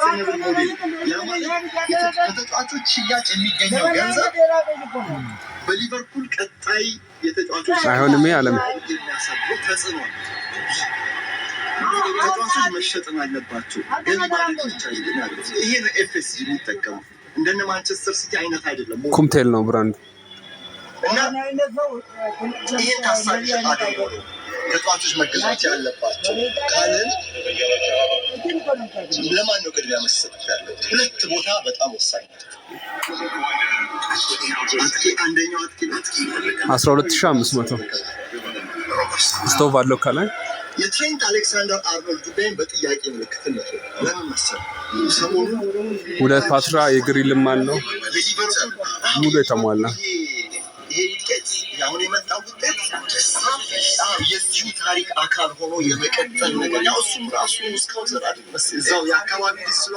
ሰስተይነብል ሞዴል የተጫዋቾች ሽያጭ የሚገኘው ገንዘብ በሊቨርፑል ቀጣይ የተጫዋቾች አይሆንም ያለም የሚያሳድረው ተጽዕኖ ተጫዋቾች መሸጥም አለባቸው። ገቢ ማለት ብቻ ማለት ይሄ ነው ኤፍኤስጂ የሚጠቀሙ እንደነ ማንቸስተር ሲቲ አይነት አይደለም። ኩምቴል ነው ብራንድ እና ይሄን ታሳቢ አድርገው ተጫዋቾች መገዛት ያለባቸው ካልን ለማን ነው ቅድሚያ መስጠት ያለው? ሁለት ቦታ በጣም ወሳኝ ነው። አጥቂ አንደኛው አጥቂ 12500 ስቶቭ አለው ከላይ የትሬንት አሌክሳንደር አርኖልድ ጉዳይን በጥያቄ ምልክት ነው። ለምን መሰለህ? ሰሞኑ ሁለት ፓትራ የግሪልም አለው ሙሉ የተሟላ ይሄ ውጤት አሁን የመጣው ውጤት የዚሁ ታሪክ አካል ሆኖ የመቀጠል ነገር ያው እሱም ራሱ እስካሁን ዘራድ እዛው የአካባቢ ስለሆነ